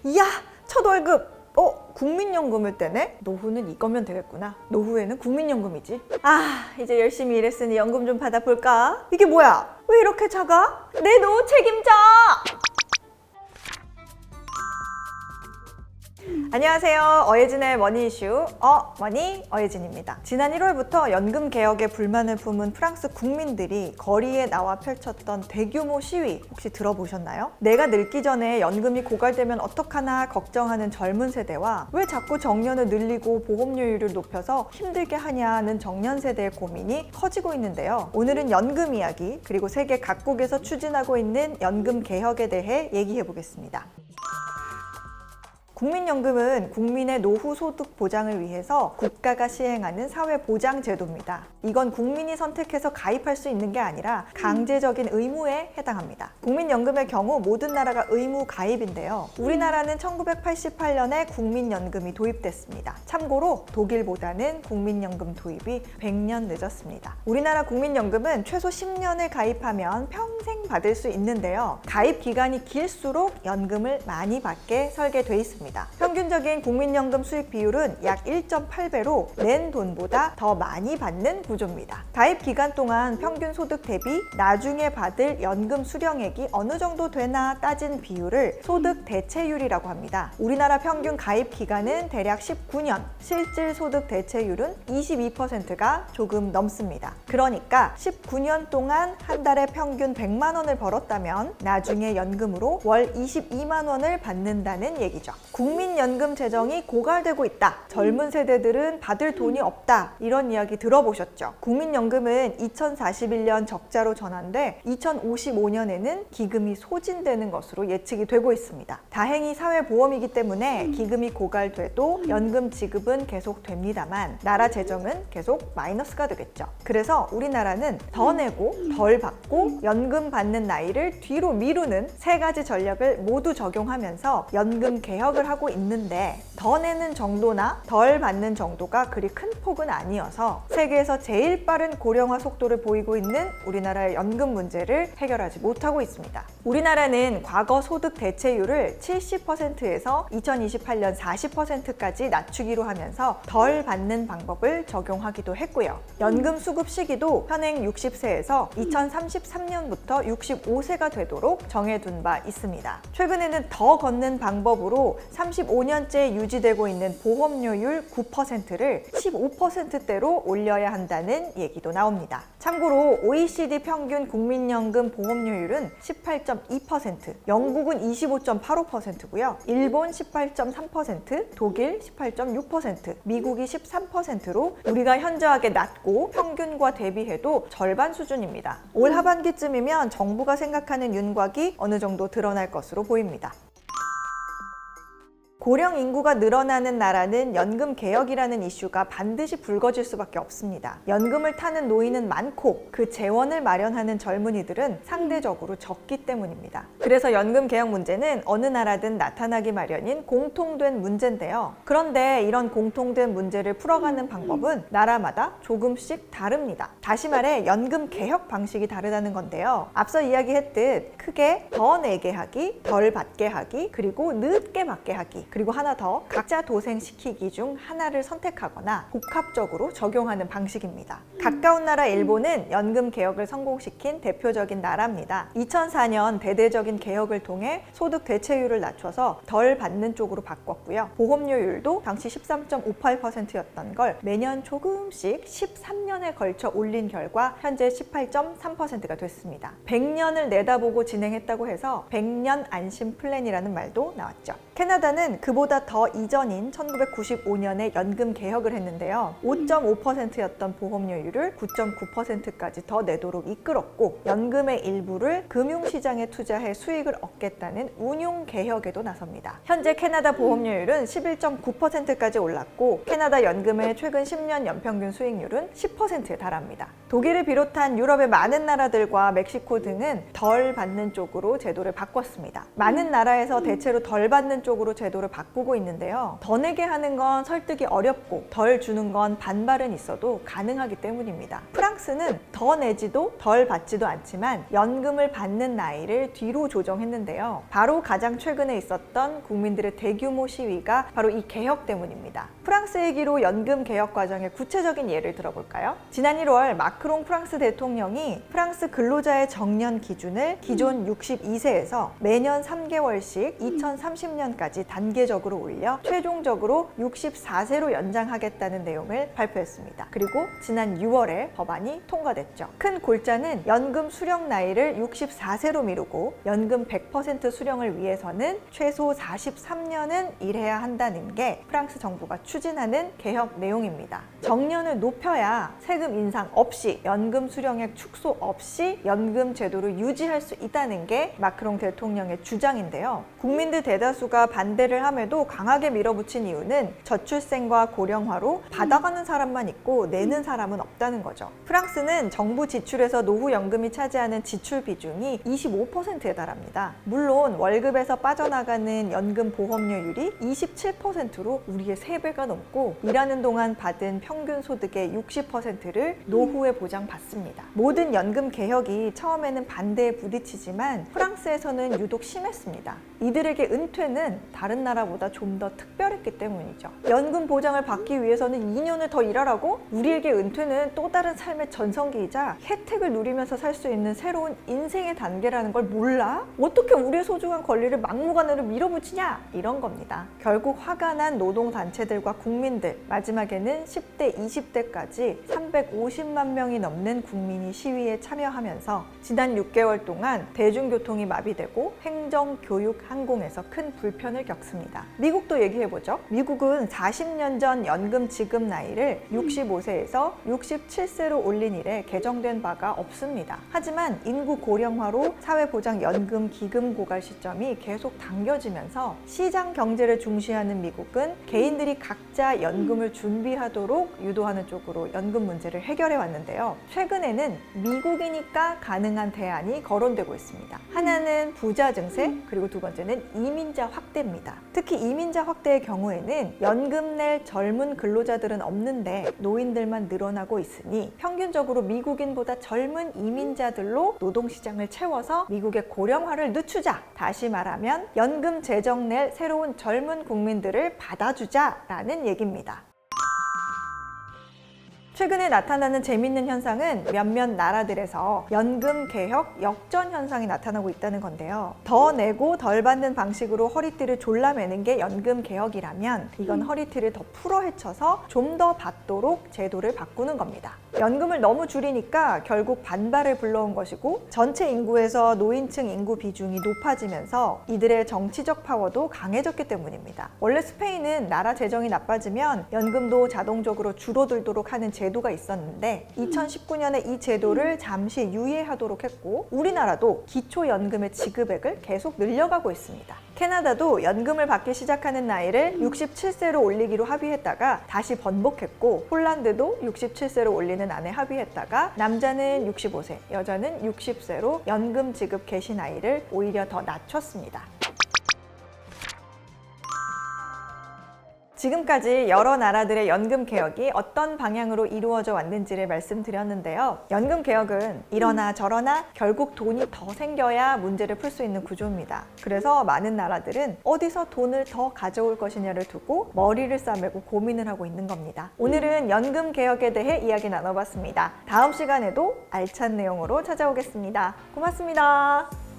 이야, 첫 월급! 국민연금을 떼네? 노후는 이거면 되겠구나. 노후에는 국민연금이지. 이제 열심히 일했으니 연금 좀 받아볼까? 이게 뭐야? 왜 이렇게 작아? 내 노후 책임져! 안녕하세요. 어예진의 머니 이슈 머니 어예진입니다. 지난 1월부터 연금 개혁에 불만을 품은 프랑스 국민들이 거리에 나와 펼쳤던 대규모 시위 혹시 들어보셨나요? 내가 늙기 전에 연금이 고갈되면 어떡하나 걱정하는 젊은 세대와 왜 자꾸 정년을 늘리고 보험료율을 높여서 힘들게 하냐는 정년 세대의 고민이 커지고 있는데요. 오늘은 연금 이야기 그리고 세계 각국에서 추진하고 있는 연금 개혁에 대해 얘기해 보겠습니다. 국민연금은 국민의 노후 소득 보장을 위해서 국가가 시행하는 사회보장제도입니다. 이건 국민이 선택해서 가입할 수 있는 게 아니라 강제적인 의무에 해당합니다. 국민연금의 경우 모든 나라가 의무 가입인데요. 우리나라는 1988년에 국민연금이 도입됐습니다. 참고로 독일보다는 국민연금 도입이 100년 늦었습니다. 우리나라 국민연금은 최소 10년을 가입하면 평생 받을 수 있는데요. 가입 기간이 길수록 연금을 많이 받게 설계돼 있습니다. 평균적인 국민연금 수익 비율은 약 1.8배로 낸 돈보다 더 많이 받는 구조입니다. 가입 기간 동안 평균 소득 대비 나중에 받을 연금 수령액이 어느 정도 되나 따진 비율을 소득 대체율이라고 합니다. 우리나라 평균 가입 기간은 대략 19년, 실질 소득 대체율은 22%가 조금 넘습니다. 그러니까 19년 동안 한 달에 평균 100만 원을 벌었다면 나중에 연금으로 월 22만 원을 받는다는 얘기죠. 국민연금 재정이 고갈되고 있다. 젊은 세대들은 받을 돈이 없다. 이런 이야기 들어보셨죠? 국민연금은 2041년 적자로 전환돼 2055년에는 기금이 소진되는 것으로 예측이 되고 있습니다. 다행히 사회보험이기 때문에 기금이 고갈돼도 연금 지급은 계속됩니다만 나라 재정은 계속 마이너스가 되겠죠. 그래서 우리나라는 더 내고 덜 받고 연금 받는 나이를 뒤로 미루는 세 가지 전략을 모두 적용하면서 연금 개혁을 하고 있는데 더 내는 정도나 덜 받는 정도가 그리 큰 폭은 아니어서 세계에서 제일 빠른 고령화 속도를 보이고 있는 우리나라의 연금 문제를 해결하지 못하고 있습니다. 우리나라는 과거 소득 대체율을 70%에서 2028년 40%까지 낮추기로 하면서 덜 받는 방법을 적용하기도 했고요. 연금 수급 시기도 현행 60세에서 2033년부터 65세가 되도록 정해둔 바 있습니다. 최근에는 더 걷는 방법으로 35년째 유지되고 있는 보험료율 9%를 15%대로 올려야 한다는 얘기도 나옵니다. 참고로 OECD 평균 국민연금 보험료율은 18.2%, 영국은 25.85%고요. 일본 18.3%, 독일 18.6%, 미국이 13%로 우리가 현저하게 낮고 평균과 대비해도 절반 수준입니다. 올 하반기쯤이면 정부가 생각하는 윤곽이 어느 정도 드러날 것으로 보입니다. 고령 인구가 늘어나는 나라는 연금 개혁이라는 이슈가 반드시 불거질 수밖에 없습니다. 연금을 타는 노인은 많고 그 재원을 마련하는 젊은이들은 상대적으로 적기 때문입니다. 그래서 연금 개혁 문제는 어느 나라든 나타나기 마련인 공통된 문제인데요. 그런데 이런 공통된 문제를 풀어가는 방법은 나라마다 조금씩 다릅니다. 다시 말해 연금 개혁 방식이 다르다는 건데요. 앞서 이야기했듯 크게 더 내게 하기, 덜 받게 하기, 그리고 늦게 받게 하기, 그리고 하나 더 각자 도생시키기 중 하나를 선택하거나 복합적으로 적용하는 방식입니다. 가까운 나라 일본은 연금 개혁을 성공시킨 대표적인 나라입니다. 2004년 대대적인 개혁을 통해 소득 대체율을 낮춰서 덜 받는 쪽으로 바꿨고요. 보험료율도 당시 13.58%였던 걸 매년 조금씩 13년에 걸쳐 올린 결과 현재 18.3%가 됐습니다. 100년을 내다보고 진행했다고 해서 100년 안심 플랜이라는 말도 나왔죠. 캐나다는 그보다 더 이전인 1995년에 연금 개혁을 했는데요. 5.5%였던 보험료율을 9.9%까지 더 내도록 이끌었고 연금의 일부를 금융시장에 투자해 수익을 얻겠다는 운용 개혁에도 나섭니다. 현재 캐나다 보험료율은 11.9%까지 올랐고 캐나다 연금의 최근 10년 연평균 수익률은 10%에 달합니다. 독일을 비롯한 유럽의 많은 나라들과 멕시코 등은 덜 받는 쪽으로 제도를 바꿨습니다. 많은 나라에서 대체로 덜 받는 쪽으로 제도를 바꾸고 있는데요. 더 내게 하는 건 설득이 어렵고 덜 주는 건 반발은 있어도 가능하기 때문입니다. 프랑스는 더 내지도 덜 받지도 않지만 연금을 받는 나이를 뒤로 조정했는데요. 바로 가장 최근에 있었던 국민들의 대규모 시위가 바로 이 개혁 때문입니다. 프랑스 얘기로 연금 개혁 과정의 구체적인 예를 들어볼까요? 지난 1월 마크롱 프랑스 대통령이 프랑스 근로자의 정년 기준을 기존 62세에서 매년 3개월씩 2030년까지 단계적으로 올려 최종적으로 64세로 연장하겠다는 내용을 발표했습니다. 그리고 지난 6월에 법안이 통과됐죠. 큰 골자는 연금 수령 나이를 64세로 미루고 연금 100% 수령을 위해서는 최소 43년은 일해야 한다는 게 프랑스 정부가 추진하는 개혁 내용입니다. 정년을 높여야 세금 인상 없이 연금 수령액 축소 없이 연금 제도를 유지할 수 있다는 게 마크롱 대통령의 주장인데요. 국민들 대다수가 반대를 함에도 강하게 밀어붙인 이유는 저출생과 고령화로 받아가는 사람만 있고 내는 사람은 없다는 거죠. 프랑스는 정부 지출에서 노후연금이 차지하는 지출 비중이 25%에 달합니다. 물론 월급에서 빠져나가는 연금 보험료율이 27%로 우리의 3배가 넘고 일하는 동안 받은 평균 소득의 60%를 노후에 보장받습니다. 모든 연금 개혁이 처음에는 반대에 부딪히지만 프랑스에서는 유독 심했습니다. 이들에게 은퇴는 다른 나라보다 좀 더 특별했기 때문이죠. 연금 보장을 받기 위해서는 2년을 더 일하라고? 우리에게 은퇴는 또 다른 삶의 전성기이자 혜택을 누리면서 살 수 있는 새로운 인생의 단계라는 걸 몰라? 어떻게 우리의 소중한 권리를 막무가내로 밀어붙이냐? 이런 겁니다. 결국 화가 난 노동단체들과 국민들, 마지막에는 10대, 20대까지 350만 명이 넘는 국민이 시위에 참여하면서 지난 6개월 동안 대중교통이 마비되고 행정, 교육, 항공에서 큰 불편을 겪습니다. 미국도 얘기해보죠. 미국은 40년 전 연금 지급 나이를 65세에서 67세로 올린 이래 개정된 바가 없습니다. 하지만 인구 고령화로 사회보장연금 기금 고갈 시점이 계속 당겨지면서 시장 경제를 중시하는 미국은 개인들이 각자 연금을 준비하도록 유도하는 쪽으로 연금 문제를 해결해 왔는데요. 최근에는 미국이니까 가능한 대안이 거론되고 있습니다. 하나는 부자 증세, 그리고 두 번째는 이민자 확대입니다. 특히 이민자 확대의 경우에는 연금 낼 젊은 근로자들은 없는데 노인들만 늘어나고 있으니 평균적으로 미국인보다 젊은 이민자들로 노동시장을 채워서 미국의 고령화를 늦추자. 다시 말하면 연금 재정 낼 새로운 젊은 국민들을 받아주자라는 얘기입니다. 최근에 나타나는 재밌는 현상은 몇몇 나라들에서 연금 개혁 역전 현상이 나타나고 있다는 건데요. 더 내고 덜 받는 방식으로 허리띠를 졸라매는 게 연금 개혁이라면 이건 허리띠를 더 풀어 헤쳐서 좀 더 받도록 제도를 바꾸는 겁니다. 연금을 너무 줄이니까 결국 반발을 불러온 것이고 전체 인구에서 노인층 인구 비중이 높아지면서 이들의 정치적 파워도 강해졌기 때문입니다. 원래 스페인은 나라 재정이 나빠지면 연금도 자동적으로 줄어들도록 하는 제도가 있었는데 2019년에 이 제도를 잠시 유예하도록 했고 우리나라도 기초연금의 지급액을 계속 늘려가고 있습니다. 캐나다도 연금을 받기 시작하는 나이를 67세로 올리기로 합의했다가 다시 번복했고 폴란드도 67세로 올리는 안에 합의했다가 남자는 65세, 여자는 60세로 연금 지급 개시 나이를 오히려 더 낮췄습니다. 지금까지 여러 나라들의 연금 개혁이 어떤 방향으로 이루어져 왔는지를 말씀드렸는데요. 연금 개혁은 이러나 저러나 결국 돈이 더 생겨야 문제를 풀 수 있는 구조입니다. 그래서 많은 나라들은 어디서 돈을 더 가져올 것이냐를 두고 머리를 싸매고 고민을 하고 있는 겁니다. 오늘은 연금 개혁에 대해 이야기 나눠봤습니다. 다음 시간에도 알찬 내용으로 찾아오겠습니다. 고맙습니다.